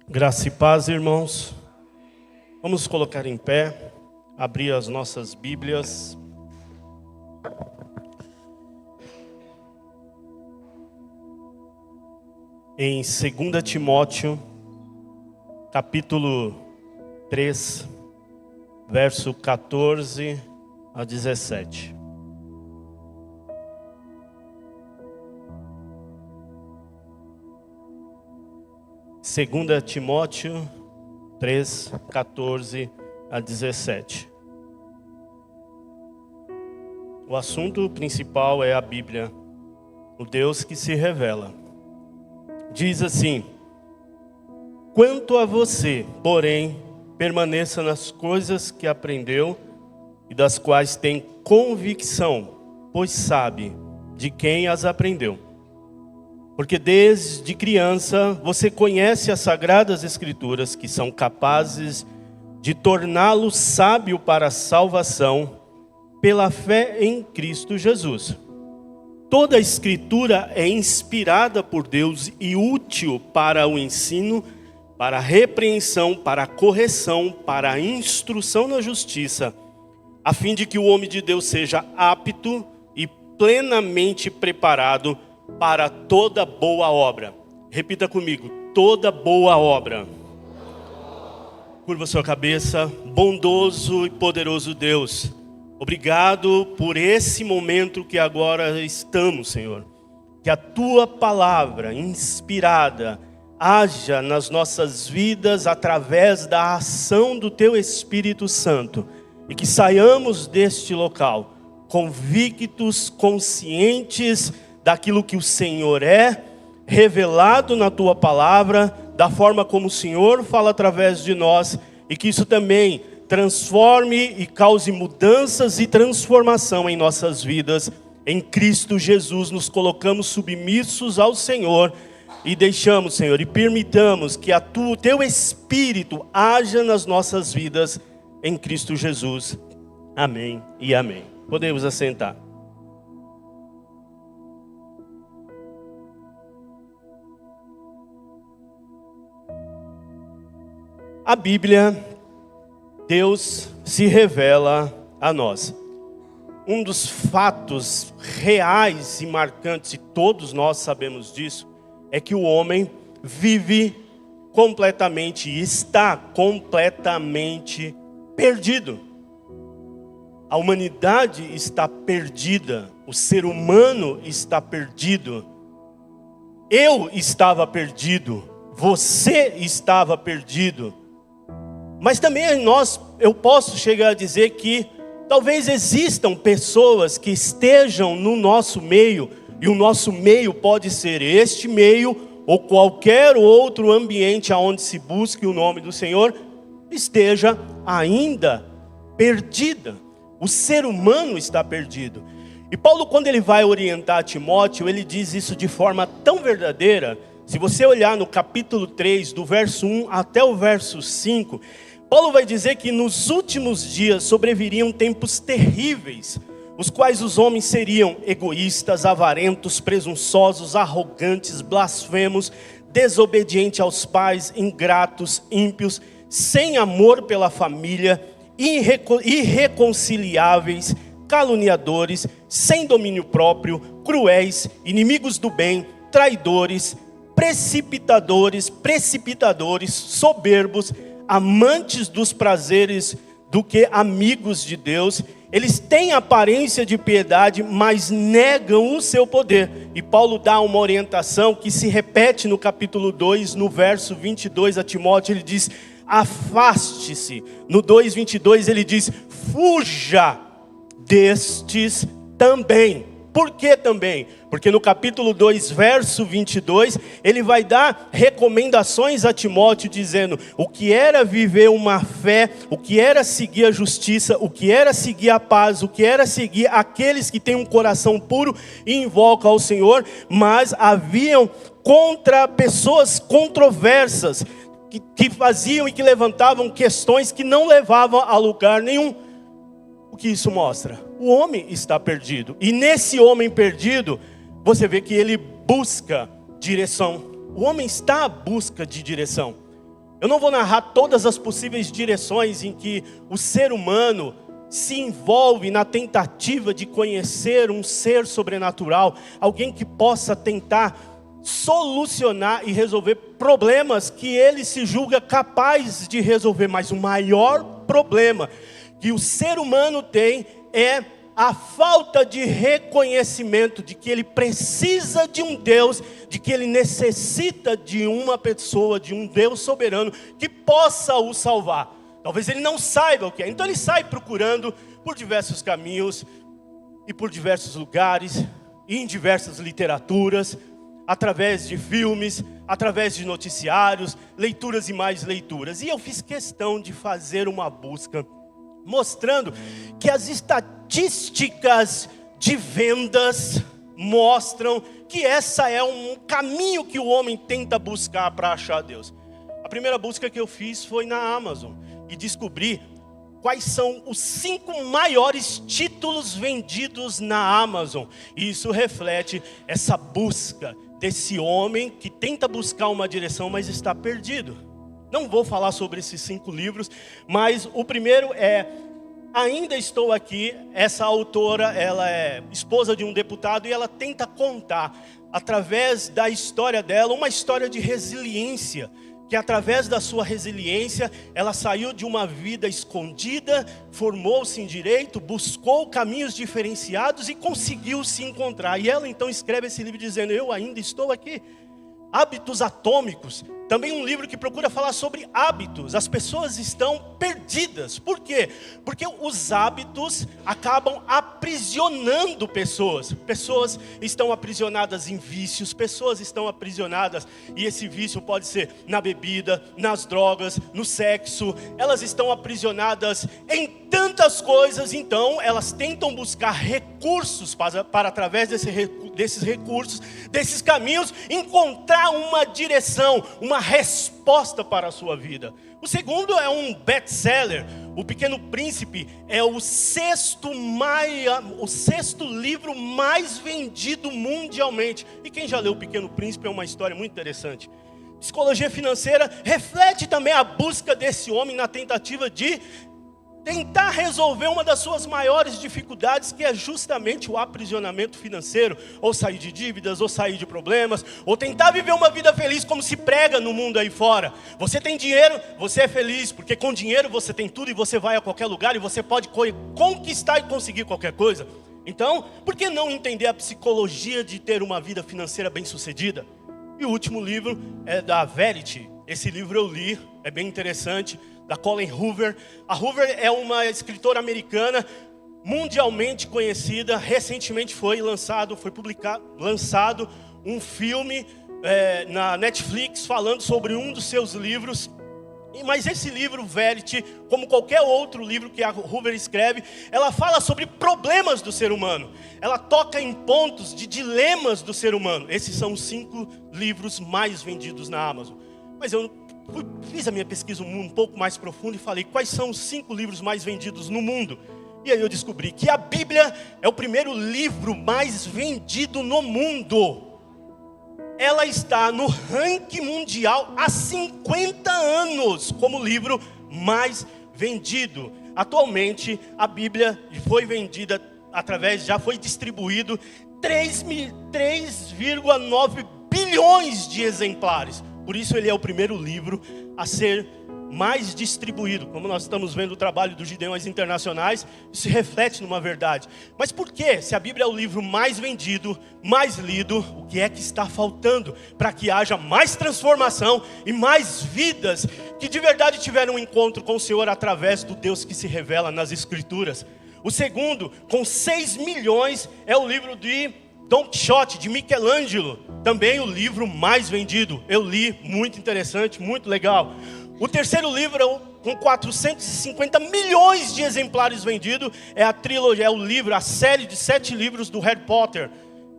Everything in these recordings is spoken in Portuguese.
Graça e paz, irmãos. Vamos colocar em pé, abrir as nossas Bíblias. Em 2 Timóteo, capítulo 3, verso 14 a 17. Segunda Timóteo 3, 14 a 17. O assunto principal é a Bíblia, o Deus que se revela. Diz assim: quanto a você, porém, permaneça nas coisas que aprendeu e das quais tem convicção, pois sabe de quem as aprendeu. Porque desde criança você conhece as Sagradas Escrituras, que são capazes de torná-lo sábio para a salvação pela fé em Cristo Jesus. Toda a Escritura é inspirada por Deus e útil para o ensino, para a repreensão, para a correção, para a instrução na justiça, a fim de que o homem de Deus seja apto e plenamente preparado para toda boa obra. Repita comigo: toda boa obra. Curva sua cabeça. Bondoso e poderoso Deus, obrigado por esse momento que agora estamos, Senhor. Que a Tua palavra inspirada haja nas nossas vidas através da ação do Teu Espírito Santo. E que saiamos deste local convictos, conscientes daquilo que o Senhor é, revelado na Tua palavra, da forma como o Senhor fala através de nós, e que isso também transforme e cause mudanças e transformação em nossas vidas. Em Cristo Jesus nos colocamos submissos ao Senhor e deixamos, Senhor, e permitamos que o Teu Espírito haja nas nossas vidas em Cristo Jesus. Amém e amém. Podemos assentar. A Bíblia, Deus se revela a nós. Um dos fatos reais e marcantes, e todos nós sabemos disso, é que o homem vive completamente, está completamente perdido. A humanidade está perdida, o ser humano está perdido. Eu estava perdido, você estava perdido. Mas também eu posso chegar a dizer que talvez existam pessoas que estejam no nosso meio, e o nosso meio pode ser este meio, ou qualquer outro ambiente onde se busque o nome do Senhor, esteja ainda perdida. O ser humano está perdido. E Paulo, quando ele vai orientar Timóteo, ele diz isso de forma tão verdadeira. Se você olhar no capítulo 3, do verso 1 até o verso 5, Paulo vai dizer que nos últimos dias sobreviriam tempos terríveis, os quais os homens seriam egoístas, avarentos, presunçosos, arrogantes, blasfemos, desobedientes aos pais, ingratos, ímpios, sem amor pela família, irreconciliáveis, caluniadores, sem domínio próprio, cruéis, inimigos do bem, traidores, precipitadores, soberbos, amantes dos prazeres do que amigos de Deus. Eles têm aparência de piedade, mas negam o seu poder. E Paulo dá uma orientação que se repete no capítulo 2, no verso 22 a Timóteo. Ele diz: afaste-se. No 2:22 ele diz: fuja destes também. Por que também? Porque no capítulo 2, verso 22, ele vai dar recomendações a Timóteo, dizendo o que era viver uma fé, o que era seguir a justiça, o que era seguir a paz, o que era seguir aqueles que têm um coração puro e invocam ao Senhor. Mas haviam pessoas controversas, que faziam e que levantavam questões que não levavam a lugar nenhum. O que isso mostra? O homem está perdido. E nesse homem perdido, você vê que ele busca direção. O homem está à busca de direção. Eu não vou narrar todas as possíveis direções em que o ser humano se envolve na tentativa de conhecer um ser sobrenatural, alguém que possa tentar solucionar e resolver problemas que ele se julga capaz de resolver. Mas o maior problema que o ser humano tem é a falta de reconhecimento de que ele precisa de um Deus, de que ele necessita de uma pessoa, de um Deus soberano que possa o salvar. Talvez ele não saiba o que é, então ele sai procurando por diversos caminhos e por diversos lugares, e em diversas literaturas, através de filmes, através de noticiários, leituras e mais leituras. E eu fiz questão de fazer uma busca mostrando que as estatísticas de vendas mostram que essa é um caminho que o homem tenta buscar para achar Deus. A primeira busca que eu fiz foi na Amazon e descobri quais são os 5 maiores títulos vendidos na Amazon. E isso reflete essa busca desse homem que tenta buscar uma direção, mas está perdido. Não vou falar sobre esses 5 livros, mas o primeiro é Ainda Estou Aqui. Essa autora, ela é esposa de um deputado e ela tenta contar, através da história dela, uma história de resiliência, que através da sua resiliência, ela saiu de uma vida escondida, formou-se em direito, buscou caminhos diferenciados e conseguiu se encontrar. E ela então escreve esse livro dizendo: eu ainda estou aqui. Hábitos Atômicos, também um livro que procura falar sobre hábitos. As pessoas estão perdidas. Por quê? Porque os hábitos acabam aprisionando pessoas. Pessoas estão aprisionadas em vícios, pessoas estão aprisionadas, e esse vício pode ser na bebida, nas drogas, no sexo. Elas estão aprisionadas em tantas coisas, então elas tentam buscar recursos para através desses recursos, desses caminhos, encontrar uma direção, uma resposta para a sua vida. O segundo é um best-seller. O Pequeno Príncipe é o sexto livro mais vendido mundialmente. E quem já leu O Pequeno Príncipe é uma história muito interessante. Psicologia financeira reflete também a busca desse homem na tentativa de tentar resolver uma das suas maiores dificuldades, que é justamente o aprisionamento financeiro, ou sair de dívidas, ou sair de problemas, ou tentar viver uma vida feliz como se prega no mundo aí fora. Você tem dinheiro, você é feliz, porque com dinheiro você tem tudo e você vai a qualquer lugar e você pode conquistar e conseguir qualquer coisa. Então, por que não entender a psicologia de ter uma vida financeira bem-sucedida? E o último livro é da Verity. Esse livro eu li, é bem interessante, da Colleen Hoover. A Hoover é uma escritora americana mundialmente conhecida. Recentemente foi lançado um filme na Netflix falando sobre um dos seus livros. Mas esse livro, Verity, como qualquer outro livro que a Hoover escreve, ela fala sobre problemas do ser humano. Ela toca em pontos de dilemas do ser humano. Esses são os 5 livros mais vendidos na Amazon. Mas eu fiz a minha pesquisa um pouco mais profunda e falei: quais são os 5 livros mais vendidos no mundo? E aí eu descobri que a Bíblia é o primeiro livro mais vendido no mundo. Ela está no ranking mundial há 50 anos como o livro mais vendido. Atualmente a Bíblia foi vendida já foi distribuído 3,9 bilhões de exemplares. Por isso ele é o primeiro livro a ser mais distribuído. Como nós estamos vendo o trabalho dos Gideões Internacionais, isso se reflete numa verdade. Mas por quê? Se a Bíblia é o livro mais vendido, mais lido, o que é que está faltando para que haja mais transformação e mais vidas que de verdade tiveram um encontro com o Senhor através do Deus que se revela nas Escrituras? O segundo, com 6 milhões, é o livro de Don Quixote, de Michelangelo, também o livro mais vendido. Eu li, muito interessante, muito legal. O terceiro livro, com 450 milhões de exemplares vendidos, é a trilogia, a série de 7 livros do Harry Potter,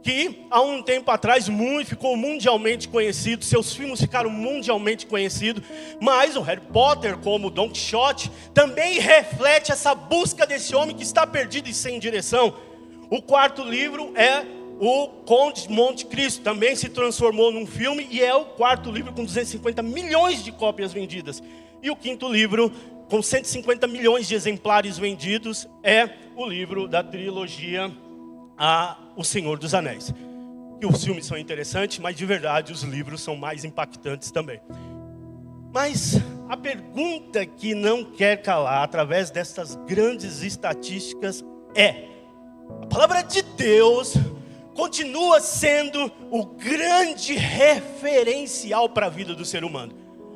que há um tempo atrás ficou mundialmente conhecido, seus filmes ficaram mundialmente conhecidos, mas o Harry Potter, como Don Quixote, também reflete essa busca desse homem que está perdido e sem direção. O quarto livro é o Conde de Monte Cristo também se transformou num filme e é o quarto livro com 250 milhões de cópias vendidas. E o quinto livro, com 150 milhões de exemplares vendidos, é o livro da trilogia O Senhor dos Anéis. E os filmes são interessantes, mas de verdade os livros são mais impactantes também. Mas a pergunta que não quer calar através dessas grandes estatísticas é: a palavra de Deus continua sendo o grande referencial para a vida do ser humano.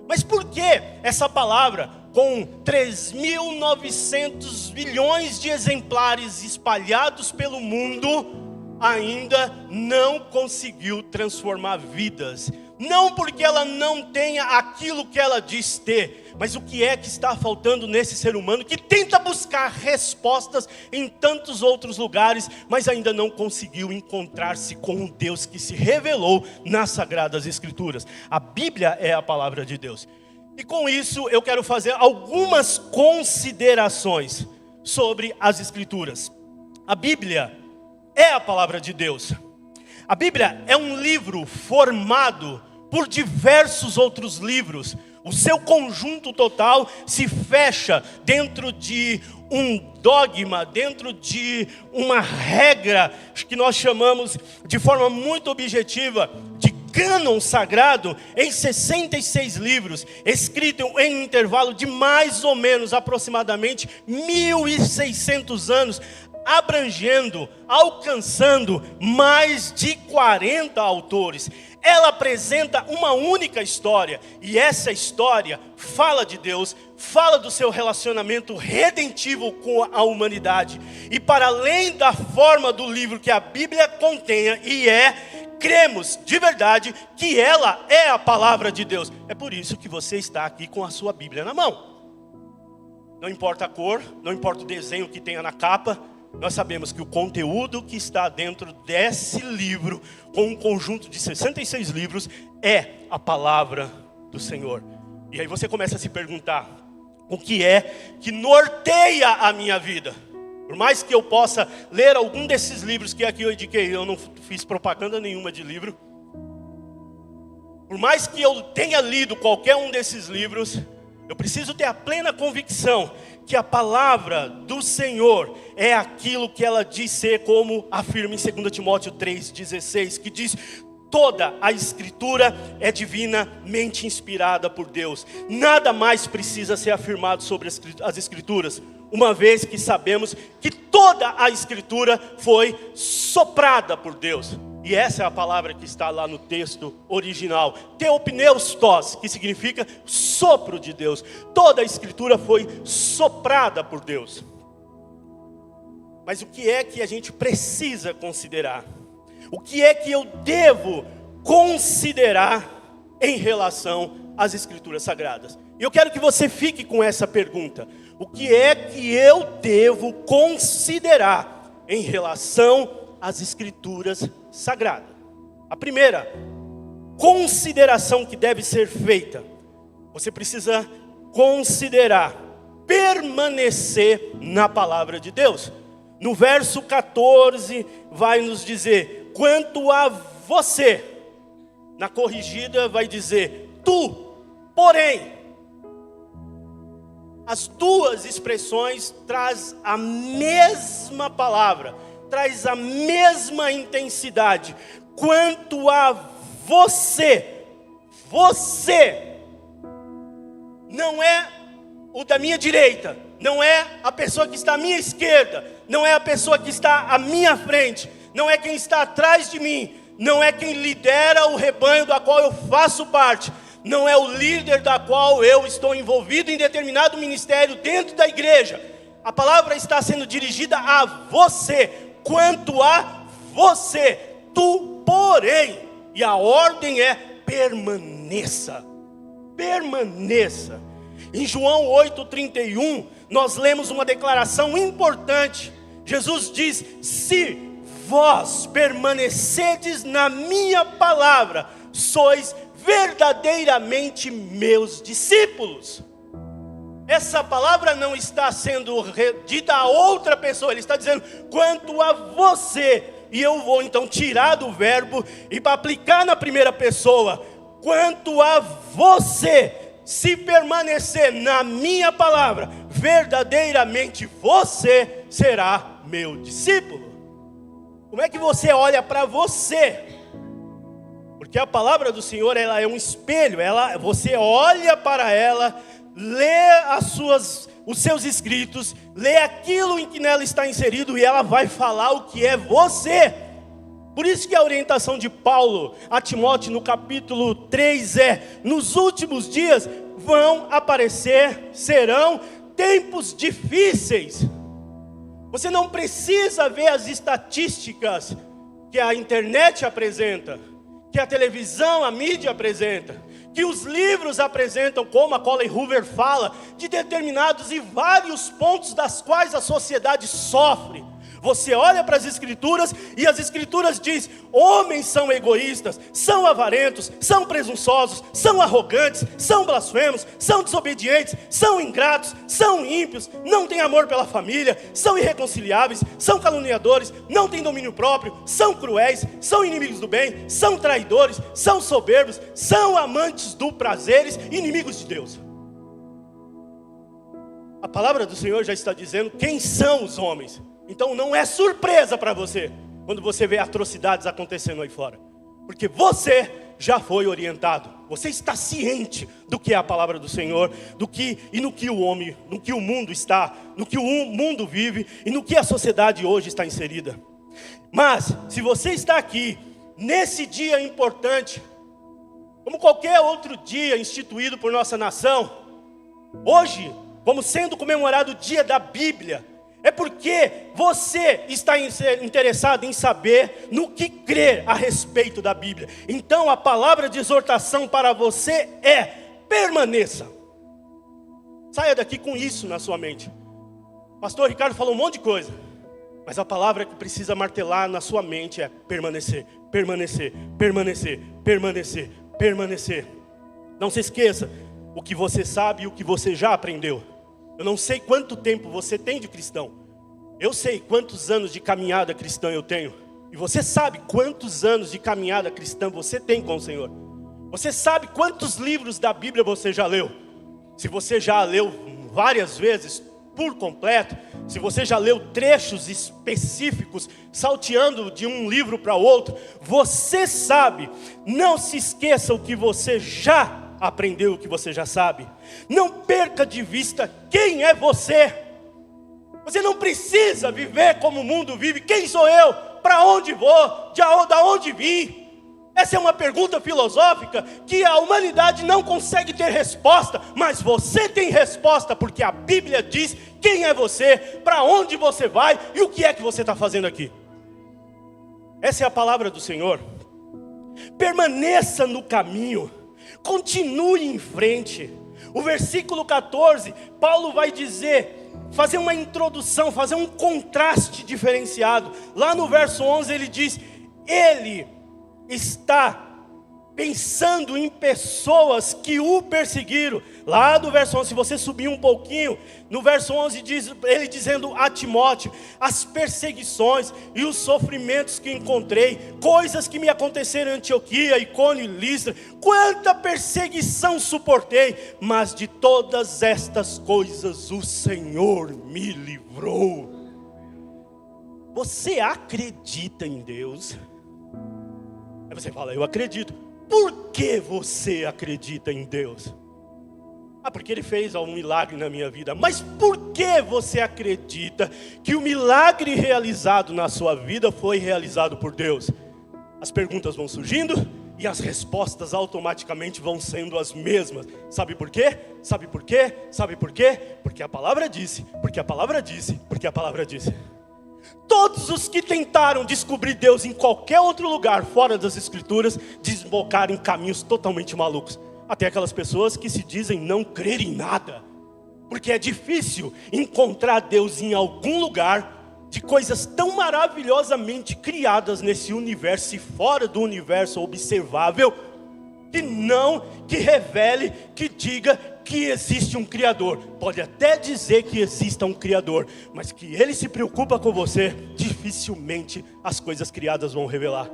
Mas por que essa palavra, com 3.900 milhões de exemplares espalhados pelo mundo, ainda não conseguiu transformar vidas? Não porque ela não tenha aquilo que ela diz ter, mas o que é que está faltando nesse ser humano que tenta buscar respostas em tantos outros lugares, mas ainda não conseguiu encontrar-se com um Deus que se revelou nas Sagradas Escrituras. A Bíblia é a palavra de Deus. E com isso eu quero fazer algumas considerações sobre as Escrituras. A Bíblia é a palavra de Deus. A Bíblia é um livro formado por diversos outros livros. O seu conjunto total se fecha dentro de um dogma, dentro de uma regra que nós chamamos de forma muito objetiva de cânon sagrado, em 66 livros, escrito em um intervalo de mais ou menos aproximadamente 1.600 anos, abrangendo, alcançando mais de 40 autores. Ela apresenta uma única história, e essa história fala de Deus, fala do seu relacionamento redentivo com a humanidade. E para além da forma do livro que a Bíblia contenha, cremos de verdade que ela é a palavra de Deus. É por isso que você está aqui com a sua Bíblia na mão. Não importa a cor, não importa o desenho que tenha na capa, nós sabemos que o conteúdo que está dentro desse livro, com um conjunto de 66 livros, é a palavra do Senhor. E aí você começa a se perguntar: o que é que norteia a minha vida? Por mais que eu possa ler algum desses livros que aqui eu indiquei, eu não fiz propaganda nenhuma de livro. Por mais que eu tenha lido qualquer um desses livros, eu preciso ter a plena convicção que a palavra do Senhor é aquilo que ela diz ser, como afirma em 2 Timóteo 3,16, que diz: toda a Escritura é divinamente inspirada por Deus. Nada mais precisa ser afirmado sobre as Escrituras, uma vez que sabemos que toda a Escritura foi soprada por Deus. E essa é a palavra que está lá no texto original, theopneustos, que significa sopro de Deus. Toda a Escritura foi soprada por Deus. Mas o que é que a gente precisa considerar? O que é que eu devo considerar em relação às Escrituras Sagradas? E eu quero que você fique com essa pergunta: o que é que eu devo considerar em relação às Escrituras Sagradas? A primeira consideração que deve ser feita: você precisa considerar permanecer na palavra de Deus. No verso 14 vai nos dizer: quanto a você. Na corrigida vai dizer: tu, porém. As duas expressões traz a mesma palavra, traz a mesma intensidade. Quanto a você, você não é o da minha direita, não é a pessoa que está à minha esquerda, não é a pessoa que está à minha frente, não é quem está atrás de mim, não é quem lidera o rebanho da qual eu faço parte, não é o líder da qual eu estou envolvido em determinado ministério dentro da igreja. A palavra está sendo dirigida a você. Quanto a você, tu, porém. E a ordem é: permaneça. Permaneça. Em João 8,31, nós lemos uma declaração importante. Jesus diz: se vós permanecerdes na minha palavra, sois verdadeiramente meus discípulos. Essa palavra não está sendo dita a outra pessoa, ele está dizendo: quanto a você, e eu vou então tirar do verbo e para aplicar na primeira pessoa. Quanto a você, se permanecer na minha palavra, verdadeiramente você será meu discípulo. Como é que você olha para você? Porque a palavra do Senhor, ela é um espelho, você olha para ela, lê os seus escritos, lê aquilo em que nela está inserido e ela vai falar o que é você. Por isso que a orientação de Paulo a Timóteo no capítulo 3 nos últimos dias serão tempos difíceis. Você não precisa ver as estatísticas que a internet apresenta, que a televisão, a mídia apresenta, que os livros apresentam, como a Colin Hoover fala, de determinados e vários pontos das quais a sociedade sofre. Você olha para as Escrituras e as Escrituras diz: homens são egoístas, são avarentos, são presunçosos, são arrogantes, são blasfemos, são desobedientes, são ingratos, são ímpios, não têm amor pela família, são irreconciliáveis, são caluniadores, não têm domínio próprio, são cruéis, são inimigos do bem, são traidores, são soberbos, são amantes do prazeres, inimigos de Deus. A palavra do Senhor já está dizendo quem são os homens. Então não é surpresa para você quando você vê atrocidades acontecendo aí fora, porque você já foi orientado, você está ciente do que é a palavra do Senhor, no que o mundo está, no que o mundo vive e no que a sociedade hoje está inserida. Mas se você está aqui nesse dia importante, como qualquer outro dia instituído por nossa nação, hoje, como sendo comemorado o dia da Bíblia, é porque você está interessado em saber no que crer a respeito da Bíblia. Então a palavra de exortação para você é: permaneça. Saia daqui com isso na sua mente. Pastor Ricardo falou um monte de coisa, mas a palavra que precisa martelar na sua mente é permanecer, permanecer, permanecer, permanecer, permanecer. Não se esqueça o que você sabe e o que você já aprendeu. Eu não sei quanto tempo você tem de cristão. Eu sei quantos anos de caminhada cristã eu tenho. E você sabe quantos anos de caminhada cristã você tem com o Senhor. Você sabe quantos livros da Bíblia você já leu. Se você já leu várias vezes, por completo, se você já leu trechos específicos, salteando de um livro para outro, você sabe. Não se esqueça o que você já aprendeu, o que você já sabe. Não perca de vista quem é você. Você não precisa viver como o mundo vive. Quem sou eu? Para onde vou? De onde vim? Essa é uma pergunta filosófica que a humanidade não consegue ter resposta, mas você tem resposta, porque a Bíblia diz quem é você, para onde você vai e o que é que você está fazendo aqui. Essa é a palavra do Senhor. Permaneça no caminho. Continue em frente. O versículo 14, Paulo vai fazer uma introdução, fazer um contraste diferenciado. Lá no verso 11 ele diz: ele está pensando em pessoas que o perseguiram. Lá do verso 11, se você subir um pouquinho, no verso 11 diz, ele dizendo a Timóteo: as perseguições e os sofrimentos que encontrei, coisas que me aconteceram em Antioquia, Icônio e Listra, quanta perseguição suportei, mas de todas estas coisas o Senhor me livrou. Você acredita em Deus? Aí você fala: eu acredito. Por que você acredita em Deus? Porque Ele fez um milagre na minha vida. Mas por que você acredita que o milagre realizado na sua vida foi realizado por Deus? As perguntas vão surgindo e as respostas automaticamente vão sendo as mesmas. Sabe por quê? Sabe por quê? Sabe por quê? Porque a palavra disse, porque a palavra disse, porque a palavra disse. Todos os que tentaram descobrir Deus em qualquer outro lugar fora das Escrituras desbocaram em caminhos totalmente malucos. Até aquelas pessoas que se dizem não crer em nada, porque é difícil encontrar Deus em algum lugar de coisas tão maravilhosamente criadas nesse universo e fora do universo observável, que revele, que diga que existe um Criador. Pode até dizer que exista um Criador, mas que Ele se preocupa com você, dificilmente as coisas criadas vão revelar.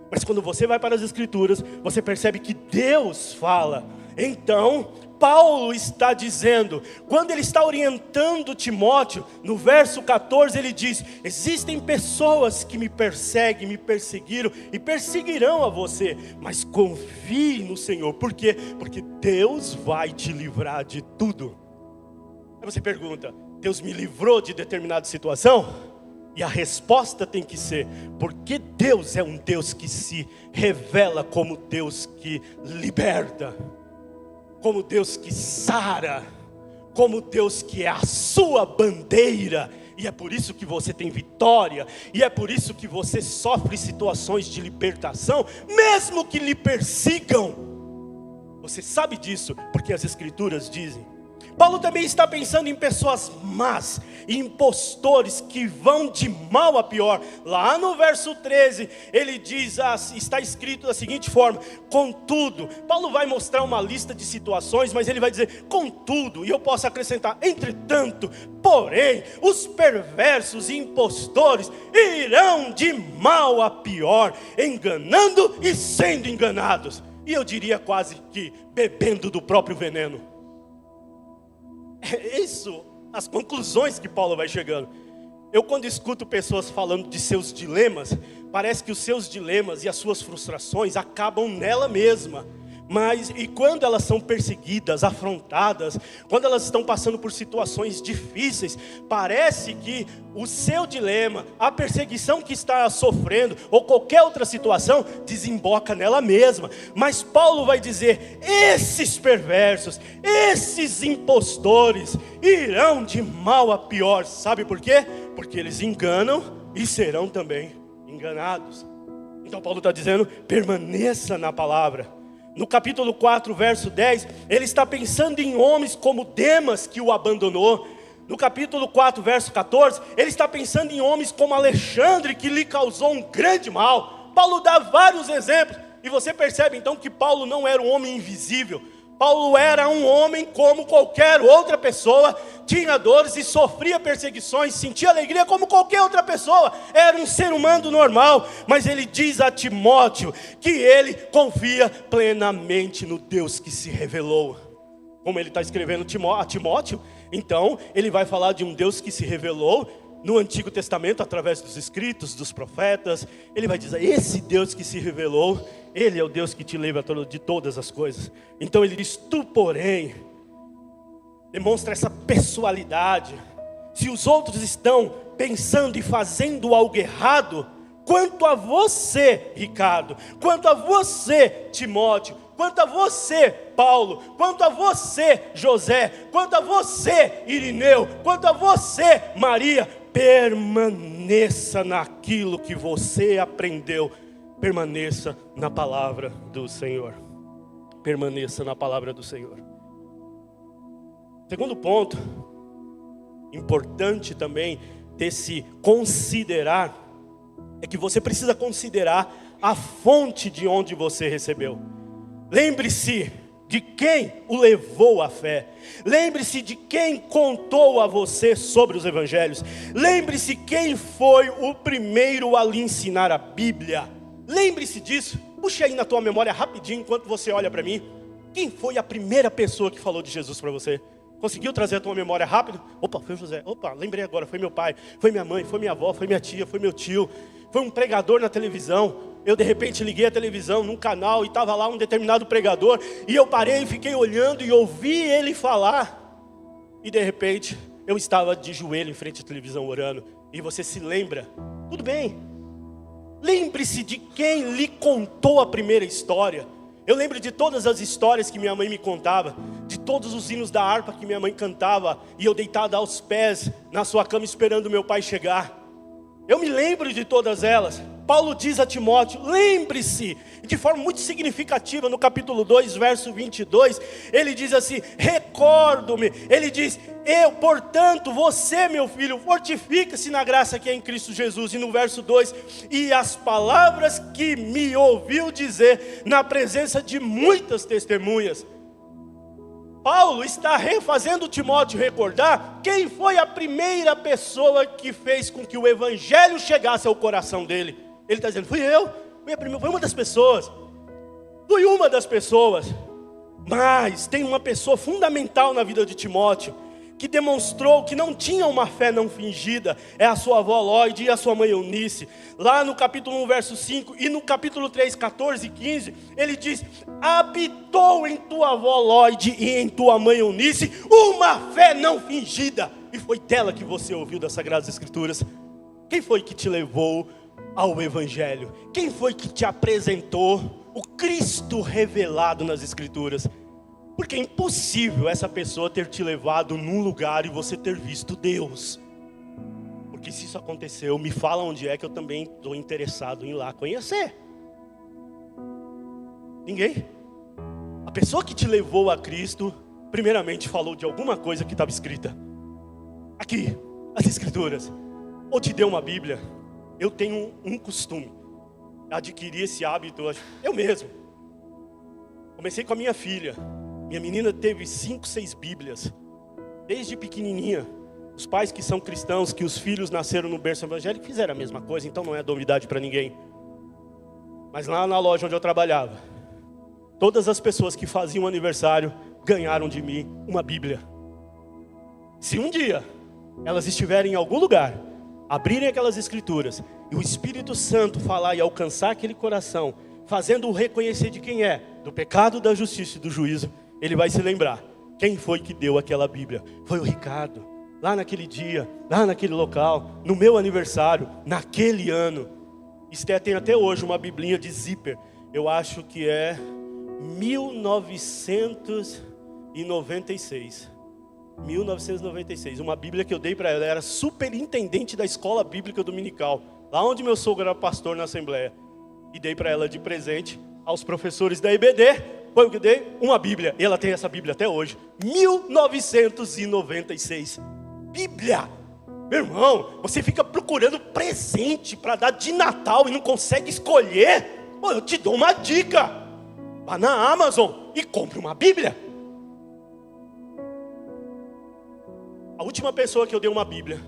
Mas quando você vai para as Escrituras, você percebe que Deus fala. Então, Paulo está dizendo, quando ele está orientando Timóteo, no verso 14 ele diz: existem pessoas que me perseguem, me perseguiram e perseguirão a você, mas confie no Senhor. Por quê? Porque Deus vai te livrar de tudo. Aí você pergunta: Deus me livrou de determinada situação? E a resposta tem que ser: porque Deus é um Deus que se revela como Deus que liberta, como Deus que sara, como Deus que é a sua bandeira. E é por isso que você tem vitória, e é por isso que você sofre situações de libertação, mesmo que lhe persigam. Você sabe disso, porque as Escrituras dizem. Paulo também está pensando em pessoas más, impostores que vão de mal a pior. Lá no verso 13, ele diz, está escrito da seguinte forma: contudo. Paulo vai mostrar uma lista de situações, mas ele vai dizer contudo, e eu posso acrescentar entretanto, porém, os perversos e impostores irão de mal a pior, enganando e sendo enganados. E eu diria quase que bebendo do próprio veneno. É isso, as conclusões que Paulo vai chegando. Eu, quando escuto pessoas falando de seus dilemas, parece que os seus dilemas e as suas frustrações acabam nela mesma. Mas, e quando elas são perseguidas, afrontadas, quando elas estão passando por situações difíceis, parece que o seu dilema, a perseguição que está sofrendo, ou qualquer outra situação, desemboca nela mesma. Mas Paulo vai dizer: esses perversos, esses impostores, irão de mal a pior. Sabe por quê? Porque eles enganam e serão também enganados. Então Paulo está dizendo: permaneça na palavra. No capítulo 4, verso 10, ele está pensando em homens como Demas, que o abandonou. No capítulo 4, verso 14, ele está pensando em homens como Alexandre, que lhe causou um grande mal. Paulo dá vários exemplos, e você percebe então que Paulo não era um homem invisível. Paulo era um homem como qualquer outra pessoa, tinha dores e sofria perseguições, sentia alegria como qualquer outra pessoa, era um ser humano normal. Mas ele diz a Timóteo que ele confia plenamente no Deus que se revelou. Como ele está escrevendo a Timóteo, então ele vai falar de um Deus que se revelou no Antigo Testamento, através dos escritos, dos profetas. Ele vai dizer: esse Deus que se revelou, Ele é o Deus que te livra de todas as coisas. Então ele diz: tu, porém, demonstra essa pessoalidade. Se os outros estão pensando e fazendo algo errado, quanto a você, Ricardo, quanto a você, Timóteo, quanto a você, Paulo, quanto a você, José, quanto a você, Irineu, quanto a você, Maria, permaneça naquilo que você aprendeu. Permaneça na palavra do Senhor. Permaneça na palavra do Senhor. Segundo ponto, importante também de se considerar, é que você precisa considerar a fonte de onde você recebeu. Lembre-se de quem o levou à fé. Lembre-se de quem contou a você sobre os evangelhos. Lembre-se quem foi o primeiro a lhe ensinar a Bíblia. Lembre-se disso. Puxa aí na tua memória rapidinho, enquanto você olha para mim. Quem foi a primeira pessoa que falou de Jesus para você? Conseguiu trazer a tua memória rápido? Opa, foi o José. Opa, lembrei agora, foi meu pai, foi minha mãe, foi minha avó, foi minha tia, foi meu tio. Foi um pregador na televisão. Eu de repente liguei a televisão num canal e estava lá um determinado pregador. E eu parei e fiquei olhando e ouvi ele falar. E de repente eu estava de joelho em frente à televisão orando. E você se lembra? Tudo bem. Lembre-se de quem lhe contou a primeira história. Eu lembro de todas as histórias que minha mãe me contava, de todos os hinos da harpa que minha mãe cantava, e eu deitado aos pés na sua cama esperando meu pai chegar. Eu me lembro de todas elas. Paulo diz a Timóteo: lembre-se, de forma muito significativa, no capítulo 2, verso 22, ele diz assim: recordo-me. Ele diz: portanto, você, meu filho, fortifica-se na graça que é em Cristo Jesus. E no verso 2, e as palavras que me ouviu dizer na presença de muitas testemunhas. Paulo está fazendo Timóteo recordar quem foi a primeira pessoa que fez com que o evangelho chegasse ao coração dele. Ele está dizendo, fui eu, fui uma das pessoas. Fui uma das pessoas. Mas tem uma pessoa fundamental na vida de Timóteo, que demonstrou que não tinha uma fé não fingida. É a sua avó Lóide e a sua mãe Eunice. Lá no capítulo 1, verso 5 e no capítulo 3, 14 e 15, ele diz, habitou em tua avó Lóide e em tua mãe Eunice uma fé não fingida. E foi dela que você ouviu das Sagradas Escrituras. Quem foi que te levou ao Evangelho? Quem foi que te apresentou o Cristo revelado nas Escrituras? Porque é impossível essa pessoa ter te levado num lugar e você ter visto Deus. Porque se isso aconteceu, me fala onde é que eu também estou interessado em ir lá conhecer. Ninguém. A pessoa que te levou a Cristo, primeiramente falou de alguma coisa que estava escrita aqui, as Escrituras. Ou te deu uma Bíblia. Eu tenho um costume, adquiri esse hábito, eu mesmo. Comecei com a minha filha. Minha menina teve 5, 6 Bíblias, desde pequenininha. Os pais que são cristãos, que os filhos nasceram no berço evangélico, fizeram a mesma coisa, então não é novidade para ninguém. Mas lá na loja onde eu trabalhava, todas as pessoas que faziam aniversário ganharam de mim uma Bíblia. Se um dia elas estiverem em algum lugar, abrirem aquelas Escrituras, e o Espírito Santo falar e alcançar aquele coração, fazendo-o reconhecer de quem é, do pecado, da justiça e do juízo, ele vai se lembrar, quem foi que deu aquela Bíblia? Foi o Ricardo, lá naquele dia, lá naquele local, no meu aniversário, naquele ano. Esté tem até hoje uma biblinha de zíper, eu acho que é 1996. 1996, uma Bíblia que eu dei para ela, era superintendente da escola bíblica dominical, lá onde meu sogro era pastor na Assembleia. E dei para ela de presente aos professores da IBD. Foi o que dei? Uma Bíblia. E ela tem essa Bíblia até hoje. 1996. Bíblia. Meu irmão, você fica procurando presente para dar de Natal e não consegue escolher? Pô, eu te dou uma dica. Vá na Amazon e compre uma Bíblia. A última pessoa que eu dei uma Bíblia,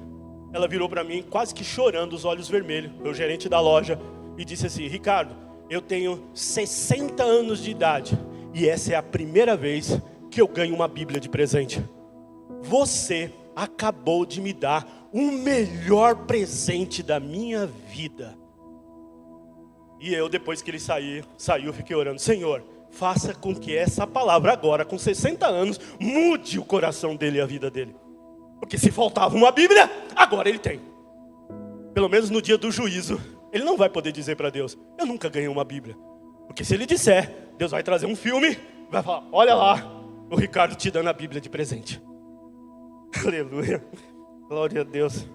ela virou para mim quase que chorando, os olhos vermelhos, o gerente da loja, e disse assim, Ricardo, eu tenho 60 anos de idade e essa é a primeira vez que eu ganho uma Bíblia de presente. Você acabou de me dar o melhor presente da minha vida. E eu, depois que ele saiu, fiquei orando, Senhor, faça com que essa palavra agora, com 60 anos, mude o coração dele e a vida dele. Porque se faltava uma Bíblia, agora ele tem. Pelo menos no dia do juízo, ele não vai poder dizer para Deus, eu nunca ganhei uma Bíblia. Porque se ele disser, Deus vai trazer um filme, vai falar, olha lá, o Ricardo te dando a Bíblia de presente. Aleluia, glória a Deus.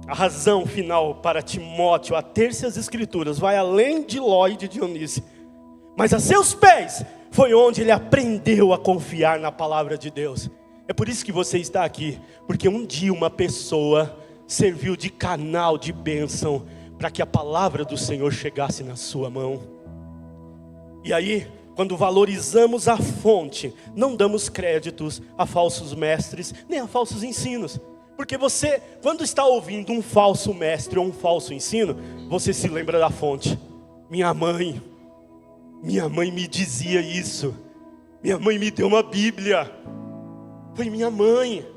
A razão final para Timóteo a ter-se as Escrituras vai além de Lóide e de Eunice. Mas a seus pés foi onde ele aprendeu a confiar na palavra de Deus. É por isso que você está aqui, porque um dia uma pessoa serviu de canal de bênção para que a palavra do Senhor chegasse na sua mão. E aí, quando valorizamos a fonte, não damos créditos a falsos mestres, nem a falsos ensinos. Porque você, quando está ouvindo um falso mestre ou um falso ensino, você se lembra da fonte. Minha mãe me dizia isso. Minha mãe me deu uma Bíblia. Foi minha mãe,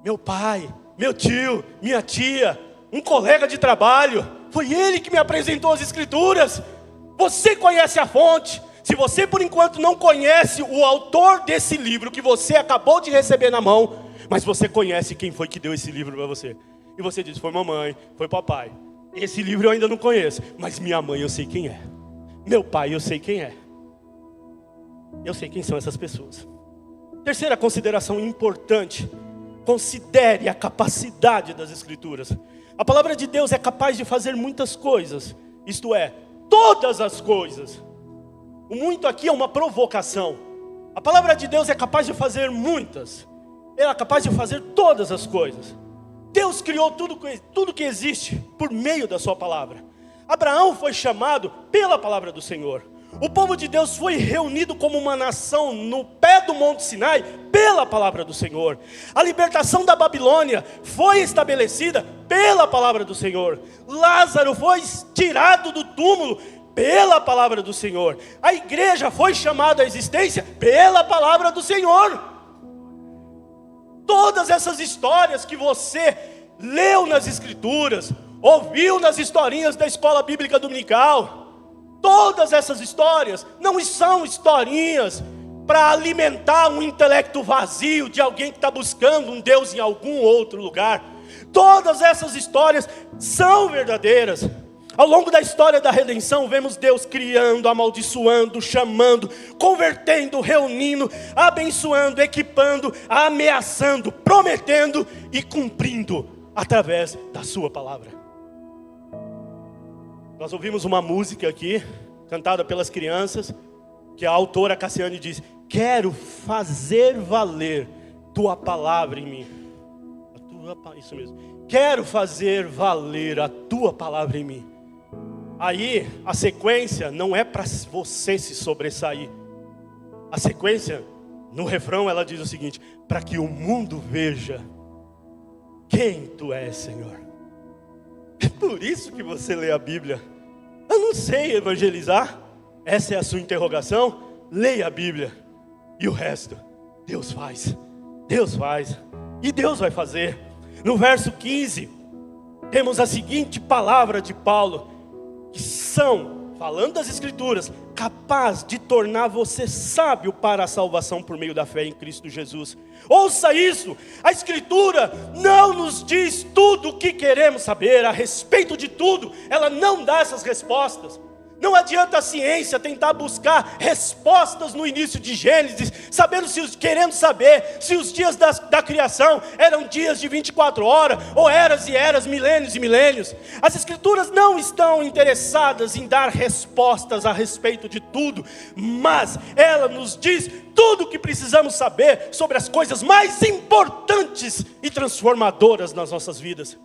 meu pai, meu tio, minha tia, um colega de trabalho. Foi ele que me apresentou as Escrituras. Você conhece a fonte. Se você por enquanto não conhece o autor desse livro que você acabou de receber na mão, mas você conhece quem foi que deu esse livro para você. E você diz, foi mamãe, foi papai. Esse livro eu ainda não conheço, mas minha mãe eu sei quem é. Meu pai eu sei quem é. Eu sei quem são essas pessoas. Terceira consideração importante, considere a capacidade das Escrituras. A palavra de Deus é capaz de fazer muitas coisas, isto é, todas as coisas. O muito aqui é uma provocação. A palavra de Deus é capaz de fazer muitas, ela é capaz de fazer todas as coisas. Deus criou tudo que existe por meio da sua palavra. Abraão foi chamado pela palavra do Senhor. O povo de Deus foi reunido como uma nação no pé do Monte Sinai pela palavra do Senhor. A libertação da Babilônia foi estabelecida pela palavra do Senhor. Lázaro foi tirado do túmulo pela palavra do Senhor. A igreja foi chamada à existência pela palavra do Senhor. Todas essas histórias que você leu nas Escrituras, ouviu nas historinhas da escola bíblica dominical, todas essas histórias não são historinhas para alimentar um intelecto vazio de alguém que está buscando um Deus em algum outro lugar. Todas essas histórias são verdadeiras. Ao longo da história da redenção, vemos Deus criando, amaldiçoando, chamando, convertendo, reunindo, abençoando, equipando, ameaçando, prometendo e cumprindo através da sua palavra. Nós ouvimos uma música aqui, cantada pelas crianças, que a autora Cassiane diz: quero fazer valer tua palavra em mim. Isso mesmo. Quero fazer valer a tua palavra em mim. Aí, a sequência não é para você se sobressair. A sequência, no refrão, ela diz o seguinte: para que o mundo veja quem tu és, Senhor. É por isso que você lê a Bíblia. Eu não sei evangelizar. Essa é a sua interrogação? Leia a Bíblia. E o resto, Deus faz. Deus faz. E Deus vai fazer. No verso 15, temos a seguinte palavra de Paulo, que são, falando das Escrituras, capaz de tornar você sábio para a salvação por meio da fé em Cristo Jesus. Ouça isso, a Escritura não nos diz tudo o que queremos saber a respeito de tudo, ela não dá essas respostas. Não adianta a ciência tentar buscar respostas no início de Gênesis, querendo saber se os dias da criação eram dias de 24 horas, ou eras e eras, milênios e milênios. As Escrituras não estão interessadas em dar respostas a respeito de tudo, mas ela nos diz tudo o que precisamos saber sobre as coisas mais importantes e transformadoras nas nossas vidas.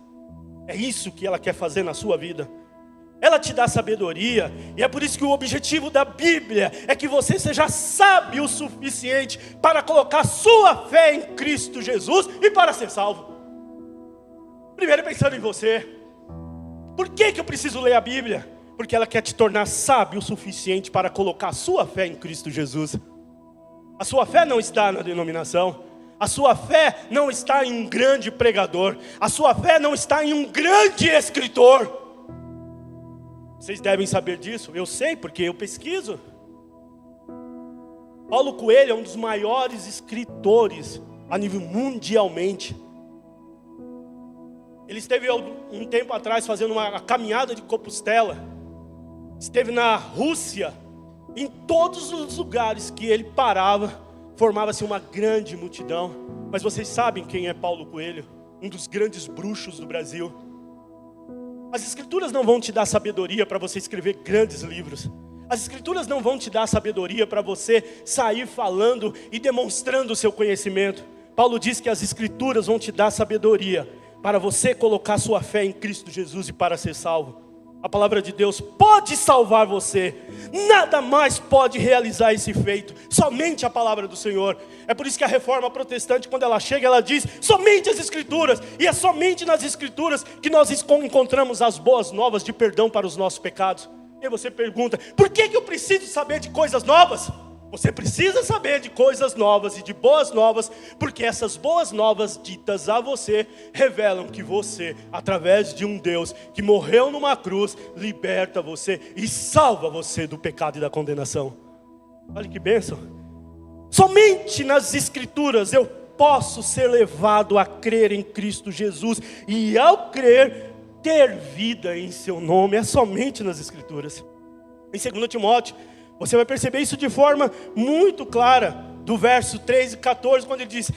É isso que ela quer fazer na sua vida. Ela te dá sabedoria, e é por isso que o objetivo da Bíblia é que você seja sábio o suficiente para colocar sua fé em Cristo Jesus e para ser salvo. Primeiro pensando em você. Por que eu preciso ler a Bíblia? Porque ela quer te tornar sábio o suficiente para colocar sua fé em Cristo Jesus. A sua fé não está na denominação. A sua fé não está em um grande pregador. A sua fé não está em um grande escritor. Vocês devem saber disso, eu sei porque eu pesquiso. Paulo Coelho é um dos maiores escritores a nível mundialmente. Ele esteve um tempo atrás fazendo uma caminhada de Compostela. Esteve na Rússia. Em todos os lugares que ele parava, formava-se uma grande multidão. Mas vocês sabem quem é Paulo Coelho? Um dos grandes bruxos do Brasil. As Escrituras não vão te dar sabedoria para você escrever grandes livros. As Escrituras não vão te dar sabedoria para você sair falando e demonstrando o seu conhecimento. Paulo diz que as Escrituras vão te dar sabedoria para você colocar sua fé em Cristo Jesus e para ser salvo. A palavra de Deus pode salvar você. Nada mais pode realizar esse feito. Somente a palavra do Senhor. É por isso que a reforma protestante, quando ela chega, ela diz somente as Escrituras. E é somente nas Escrituras que nós encontramos as boas novas de perdão para os nossos pecados. E aí você pergunta: por que eu preciso saber de coisas novas? Você precisa saber de coisas novas e de boas novas, porque essas boas novas ditas a você revelam que você, através de um Deus que morreu numa cruz, liberta você e salva você do pecado e da condenação. Olha que bênção. Somente nas Escrituras eu posso ser levado a crer em Cristo Jesus, e ao crer, ter vida em seu nome. É somente nas Escrituras. Em 2 Timóteo, você vai perceber isso de forma muito clara, do verso 13 e 14, quando ele diz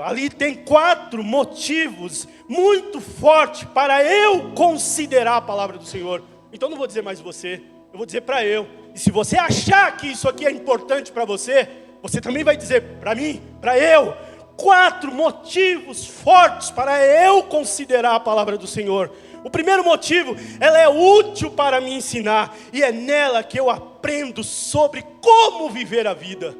ali tem 4 motivos muito fortes para eu considerar a palavra do Senhor. Então não vou dizer mais você, eu vou dizer para eu. E se você achar que isso aqui é importante para você, você também vai dizer para mim, para eu. 4 motivos fortes para eu considerar a palavra do Senhor. O primeiro motivo, ela é útil para me ensinar. E é nela que eu aprendo sobre como viver a vida.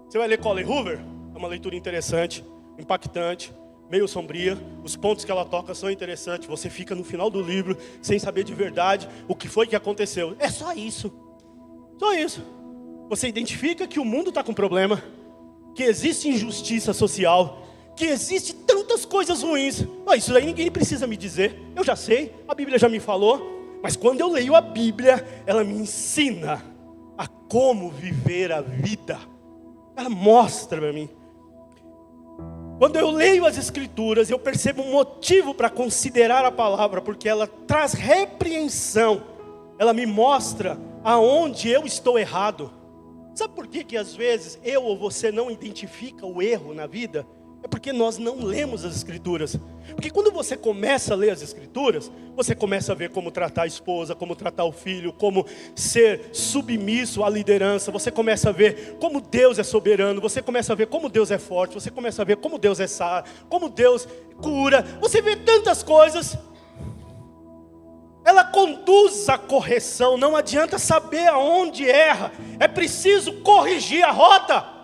Você vai ler Colin Hoover? É uma leitura interessante, impactante, meio sombria. Os pontos que ela toca são interessantes. Você fica no final do livro sem saber de verdade o que foi que aconteceu. É só isso. Só isso. Você identifica que o mundo está com problema, que existe injustiça social, que existe tantas coisas ruins. Isso daí ninguém precisa me dizer. Eu já sei, a Bíblia já me falou. Mas quando eu leio a Bíblia, ela me ensina a como viver a vida. Ela mostra para mim. Quando eu leio as Escrituras, eu percebo um motivo para considerar a palavra, porque ela traz repreensão. Ela me mostra aonde eu estou errado. Sabe por que às vezes eu ou você não identifica o erro na vida? É porque nós não lemos as Escrituras. Porque quando você começa a ler as Escrituras, você começa a ver como tratar a esposa, como tratar o filho, como ser submisso à liderança. Você começa a ver como Deus é soberano. Você começa a ver como Deus é forte. Você começa a ver como Deus é sábio, como Deus cura. Você vê tantas coisas. Ela conduz à correção. Não adianta saber aonde erra. É preciso corrigir a rota.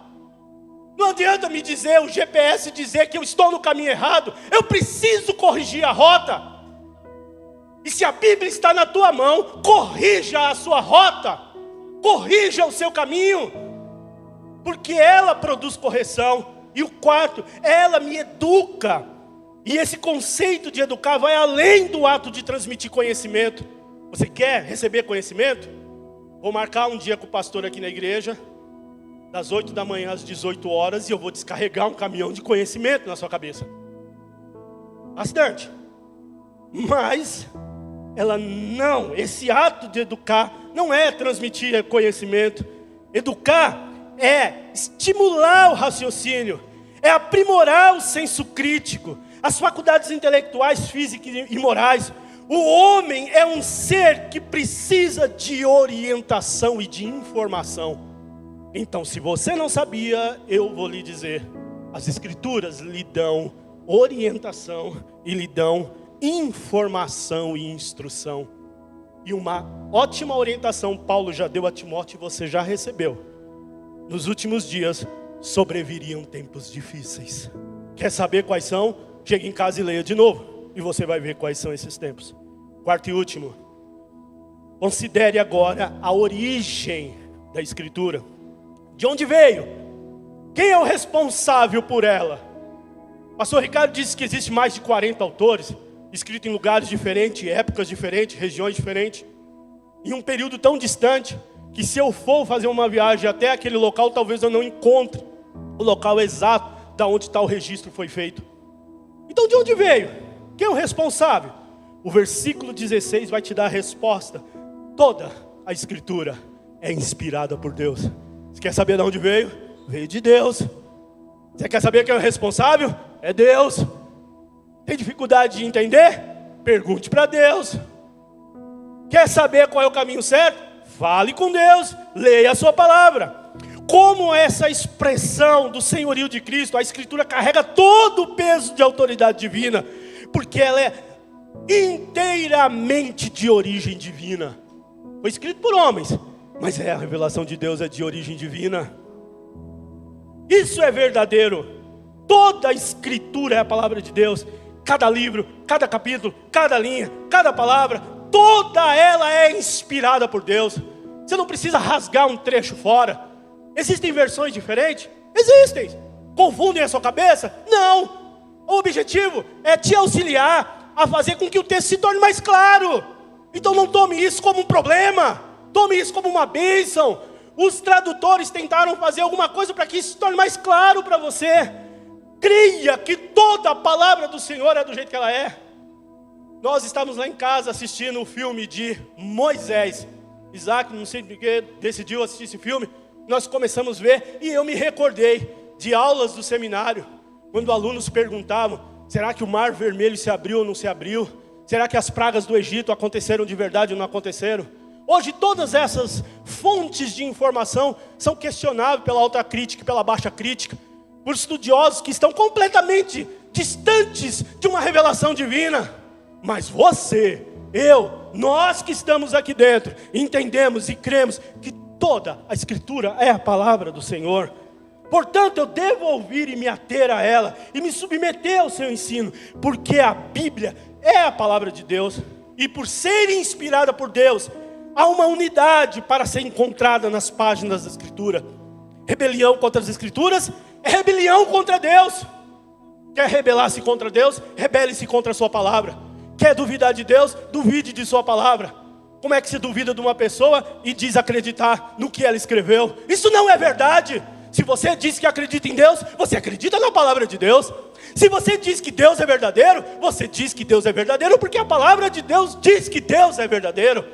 Não adianta me dizer, o GPS dizer que eu estou no caminho errado. Eu preciso corrigir a rota. E se a Bíblia está na tua mão, corrija a sua rota. Corrija o seu caminho. Porque ela produz correção. E o quarto, ela me educa. E esse conceito de educar vai além do ato de transmitir conhecimento. Você quer receber conhecimento? Vou marcar um dia com o pastor aqui na igreja, das 8 da manhã às 18 horas, e eu vou descarregar um caminhão de conhecimento na sua cabeça. Bastante. Mas, esse ato de educar, não é transmitir conhecimento. Educar é estimular o raciocínio, é aprimorar o senso crítico, as faculdades intelectuais, físicas e morais. O homem é um ser que precisa de orientação e de informação. Então, se você não sabia, eu vou lhe dizer. As Escrituras lhe dão orientação e lhe dão informação e instrução. E uma ótima orientação Paulo já deu a Timóteo e você já recebeu. Nos últimos dias sobreviriam tempos difíceis. Quer saber quais são? Chegue em casa e leia de novo, e você vai ver quais são esses tempos. Quarto e último. Considere agora a origem da Escritura. De onde veio? Quem é o responsável por ela? O pastor Ricardo disse que existe mais de 40 autores, escritos em lugares diferentes, épocas diferentes, regiões diferentes, em um período tão distante, que se eu for fazer uma viagem até aquele local, talvez eu não encontre o local exato da onde tal registro foi feito. Então de onde veio? Quem é o responsável? O versículo 16 vai te dar a resposta. Toda a Escritura é inspirada por Deus. Você quer saber de onde veio? Veio de Deus. Você quer saber quem é o responsável? É Deus. Tem dificuldade de entender? Pergunte para Deus. Quer saber qual é o caminho certo? Fale com Deus. Leia a sua palavra. Como essa expressão do senhorio de Cristo, a Escritura carrega todo o peso de autoridade divina, porque ela é inteiramente de origem divina. Foi escrito por homens, mas a revelação de Deus é de origem divina. Isso é verdadeiro. Toda a Escritura é a palavra de Deus. Cada livro, cada capítulo, cada linha, cada palavra, toda ela é inspirada por Deus. Você não precisa rasgar um trecho fora. Existem versões diferentes? Existem. Confundem a sua cabeça? Não. O objetivo é te auxiliar a fazer com que o texto se torne mais claro. Então não tome isso como um problema. Tome isso como uma bênção. Os tradutores tentaram fazer alguma coisa para que isso se torne mais claro para você. Creia que toda a palavra do Senhor é do jeito que ela é. Nós estávamos lá em casa assistindo o filme de Moisés. Isaac, não sei porque, decidiu assistir esse filme. Nós começamos a ver e eu me recordei de aulas do seminário, quando alunos perguntavam: será que o mar vermelho se abriu ou não se abriu? Será que as pragas do Egito aconteceram de verdade ou não aconteceram? Hoje todas essas fontes de informação são questionáveis pela alta crítica e pela baixa crítica, por estudiosos que estão completamente distantes de uma revelação divina. Mas você, nós que estamos aqui dentro, entendemos e cremos que toda a Escritura é a palavra do Senhor. Portanto, eu devo ouvir e me ater a ela, e me submeter ao seu ensino, porque a Bíblia é a palavra de Deus, e por ser inspirada por Deus, há uma unidade para ser encontrada nas páginas da Escritura. Rebelião contra as Escrituras é rebelião contra Deus. Quer rebelar-se contra Deus? Rebele-se contra a sua palavra. Quer duvidar de Deus? Duvide de sua palavra. Como é que se duvida de uma pessoa e diz acreditar no que ela escreveu? Isso não é verdade. Se você diz que acredita em Deus, você acredita na palavra de Deus. Se você diz que Deus é verdadeiro, você diz que Deus é verdadeiro porque a palavra de Deus diz que Deus é verdadeiro.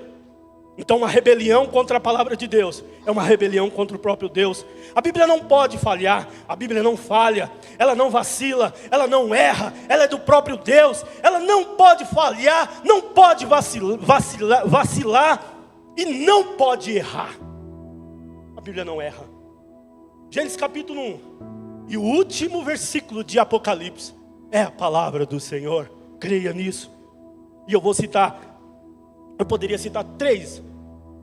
Então uma rebelião contra a palavra de Deus é uma rebelião contra o próprio Deus. A Bíblia não pode falhar, a Bíblia não falha, ela não vacila, ela não erra, ela é do próprio Deus. Ela não pode falhar, não pode vacilar e não pode errar. A Bíblia não erra. Gênesis capítulo 1 e o último versículo de Apocalipse é a palavra do Senhor. Creia nisso. E eu poderia citar 3,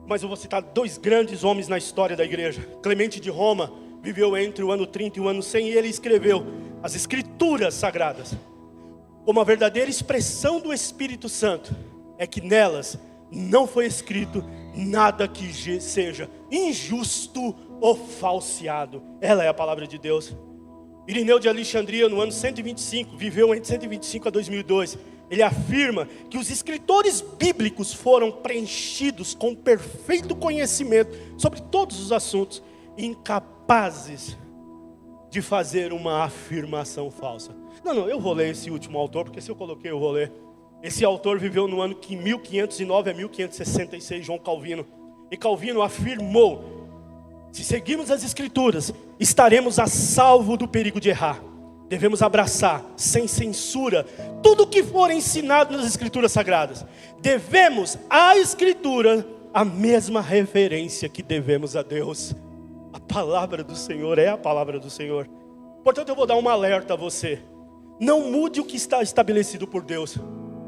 mas eu vou citar 2 grandes homens na história da igreja. Clemente de Roma viveu entre o ano 30 e o ano 100 e ele escreveu as Escrituras Sagradas. Como a verdadeira expressão do Espírito Santo é que nelas não foi escrito nada que seja injusto ou falseado. Ela é a palavra de Deus. Irineu de Alexandria, no ano 125, viveu entre 125 a 2002. Ele afirma que os escritores bíblicos foram preenchidos com perfeito conhecimento sobre todos os assuntos, incapazes de fazer uma afirmação falsa. Não, eu vou ler esse último autor, porque se eu coloquei eu vou ler. Esse autor viveu no ano 1509 a 1566, João Calvino. E Calvino afirmou: se seguirmos as Escrituras, estaremos a salvo do perigo de errar. Devemos abraçar, sem censura, tudo o que for ensinado nas Escrituras Sagradas. Devemos à Escritura a mesma reverência que devemos a Deus. A palavra do Senhor é a palavra do Senhor. Portanto, eu vou dar um alerta a você. Não mude o que está estabelecido por Deus,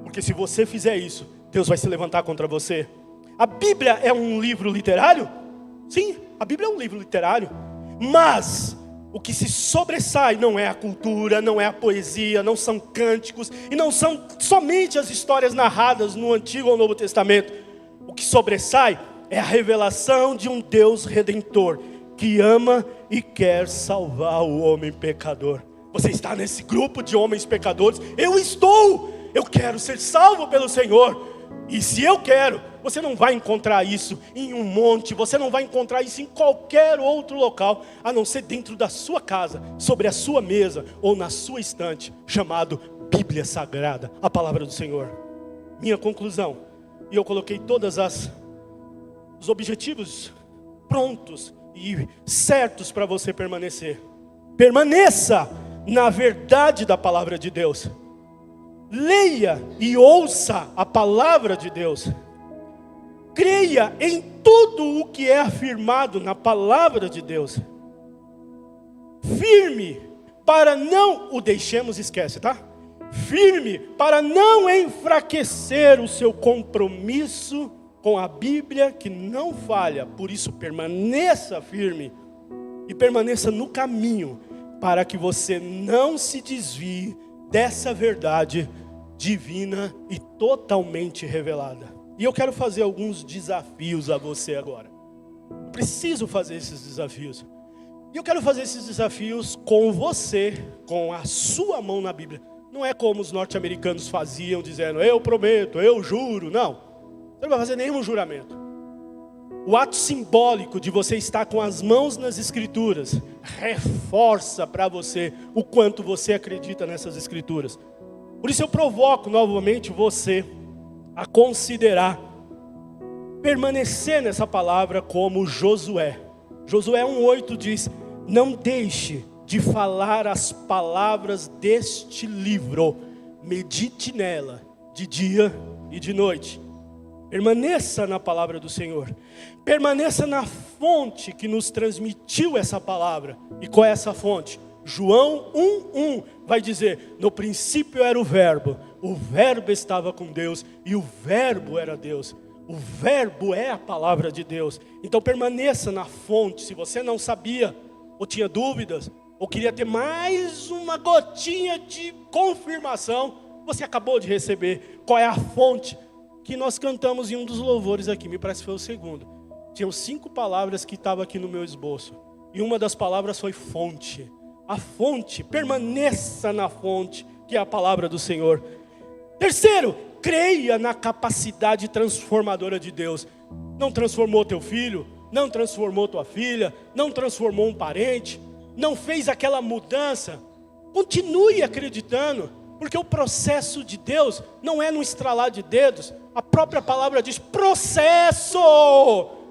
porque se você fizer isso, Deus vai se levantar contra você. A Bíblia é um livro literário? Sim, a Bíblia é um livro literário, mas o que se sobressai não é a cultura, não é a poesia, não são cânticos, e não são somente as histórias narradas no Antigo ou Novo Testamento. O que sobressai é a revelação de um Deus redentor, que ama e quer salvar o homem pecador. Você está nesse grupo de homens pecadores? Eu quero ser salvo pelo Senhor. E se eu quero, você não vai encontrar isso em um monte, você não vai encontrar isso em qualquer outro local, a não ser dentro da sua casa, sobre a sua mesa ou na sua estante, chamado Bíblia Sagrada, a palavra do Senhor. Minha conclusão, e eu coloquei todos os objetivos prontos e certos para você permanecer. Permaneça na verdade da palavra de Deus. Leia e ouça a palavra de Deus. Creia em tudo o que é afirmado na palavra de Deus. Firme para não o deixemos, esquece, tá? Firme para não enfraquecer o seu compromisso com a Bíblia que não falha. Por isso permaneça firme e permaneça no caminho, para que você não se desvie dessa verdade divina e totalmente revelada. E eu quero fazer alguns desafios a você agora. Eu preciso fazer esses desafios. E eu quero fazer esses desafios com você, com a sua mão na Bíblia. Não é como os norte-americanos faziam, dizendo, eu prometo, eu juro. Não, você não vai fazer nenhum juramento. O ato simbólico de você estar com as mãos nas Escrituras reforça para você o quanto você acredita nessas Escrituras. Por isso eu provoco novamente você a considerar permanecer nessa palavra como Josué. Josué 1:8 diz, não deixe de falar as palavras deste livro, medite nela de dia e de noite. Permaneça na palavra do Senhor. Permaneça na fonte que nos transmitiu essa palavra. E qual é essa fonte? João 1:1 vai dizer, no princípio era o verbo o Verbo estava com Deus e o Verbo era Deus. O Verbo é a palavra de Deus. Então permaneça na fonte. Se você não sabia, ou tinha dúvidas, ou queria ter mais uma gotinha de confirmação, você acabou de receber. Qual é a fonte? Que nós cantamos em um dos louvores aqui, me parece que foi o segundo. Tinham 5 palavras que estavam aqui no meu esboço. E uma das palavras foi fonte. A fonte, permaneça na fonte, que é a palavra do Senhor. Terceiro, creia na capacidade transformadora de Deus. Não transformou teu filho, não transformou tua filha, não transformou um parente, não fez aquela mudança. Continue acreditando, porque o processo de Deus não é no estralar de dedos. A própria palavra diz processo,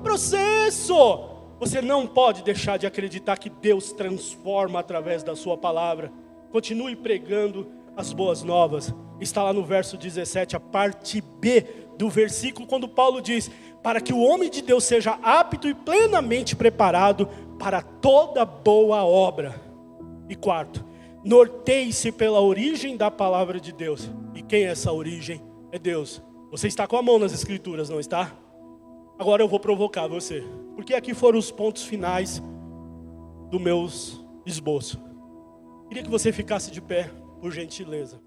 processo. Você não pode deixar de acreditar que Deus transforma através da sua palavra. Continue pregando as boas novas. Está lá no verso 17, a parte B do versículo, quando Paulo diz: para que o homem de Deus seja apto e plenamente preparado para toda boa obra. E quarto, norteie-se pela origem da palavra de Deus. E quem é essa origem? É Deus. Você está com a mão nas escrituras, não está? Agora eu vou provocar você, porque aqui foram os pontos finais do meu esboço. Queria que você ficasse de pé, por gentileza.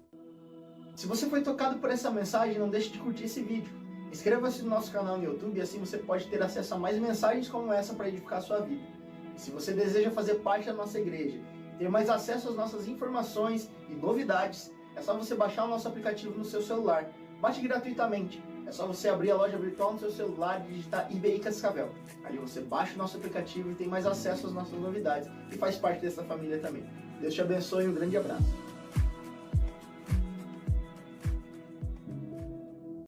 Se você foi tocado por essa mensagem, não deixe de curtir esse vídeo. Inscreva-se no nosso canal no YouTube e assim você pode ter acesso a mais mensagens como essa para edificar a sua vida. E se você deseja fazer parte da nossa igreja, ter mais acesso às nossas informações e novidades, é só você baixar o nosso aplicativo no seu celular. Baixe gratuitamente. É só você abrir a loja virtual no seu celular e digitar IBI Cascavel. Ali você baixa o nosso aplicativo e tem mais acesso às nossas novidades. E faz parte dessa família também. Deus te abençoe e um grande abraço.